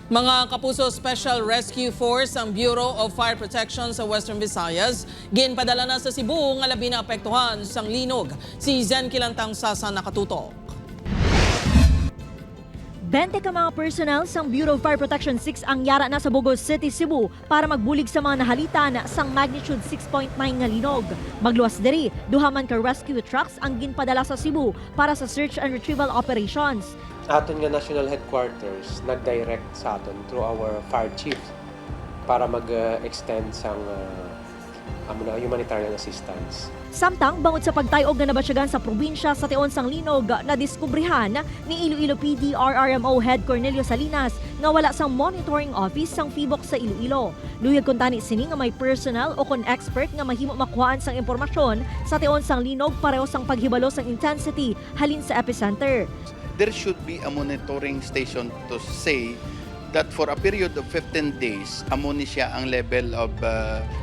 Mga kapuso Special Rescue Force ang Bureau of Fire Protection sa Western Visayas ginpadala na sa Cebu nga labi na apektuhan sang linog. Si Zen Kilantang Sasa nakatutok. 20 ka mga personnel sang Bureau of Fire Protection 6 ang yara na sa Bogos City, Cebu para magbulig sa mga nahalitan sang magnitude 6.9 nga linog. Magluwas diri, duha man ka rescue trucks ang ginpadala sa Cebu para sa search and retrieval operations. Aton nga national headquarters nag-direct sa aton through our fire chief para mag-extend sang humanitarian assistance. Samtang bangod sa pagtayog nga nabatsyagan sa probinsya sa tion sang linog, nadiskubrihan ni Iloilo PD RRMO Head Cornelio Salinas nga wala sang monitoring office sang FIVOC sa Iloilo. Luyag kun tani sini nga may personnel o kon expert nga mahimo makuhaan sang impormasyon sa tion sang linog pareho sang paghibalo sang intensity halin sa epicenter. There should be a monitoring station to say that for a period of 15 days, amo ni siya ang level of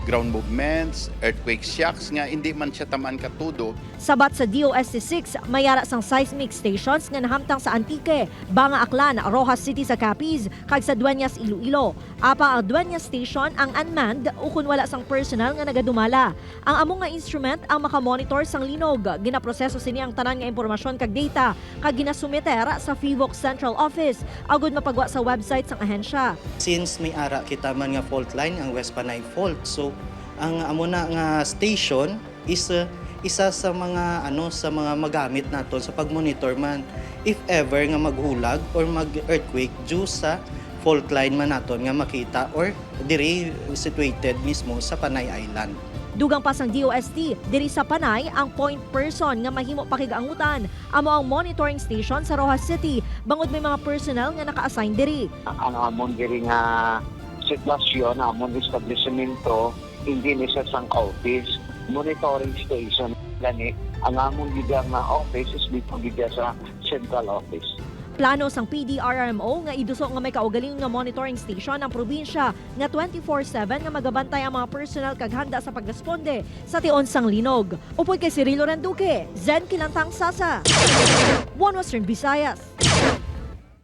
ground movements, earthquake shocks nga hindi man siya tamaan katudo. Sabat sa DOST-6, mayara sang seismic stations nga nahamtang sa Antique, Banga Aklan, Rojas City sa Capiz, kag sa Dueñas Iloilo. Apa ang Dueñas Station ang unmanned o kun wala sang personnel nga nagadumala. Ang among nga instrument ang makamonitor sang linog. Ginaproseso sini ang tanan nga impormasyon kag data kag ginasumeter sa FIVOC Central Office agud mapagwa sa website sang ahensya. Since may ara kita man nga fault line ang West Panay Fault, so ang amo na nga station is isa sa mga sa mga magamit naton sa pagmonitor man if ever nga maghulag or mag-earthquake due sa fault line man naton nga makita or diri situated mismo sa Panay Island. Dugang pasang DOST, diri sa Panay ang point person nga mahimo pakigaangutan amo ang monitoring station sa Rojas City bangod may mga personnel nga naka-assign diri. Ang amon diri nga sitwasyon, amon establishmento hindi ni sa sang office, monitoring station gani ang amon gid nga office is dito gid sa central office. Plano sang PDRRMO nga iduso nga may kaugaling nga monitoring station ang probinsya nga 24/7 nga magabantay ang mga personnel kag handa sa pagresponde sa tion sang linog. Upoy kay Cirilo Renduque, Zen Kilantang Sasa, One Western Visayas.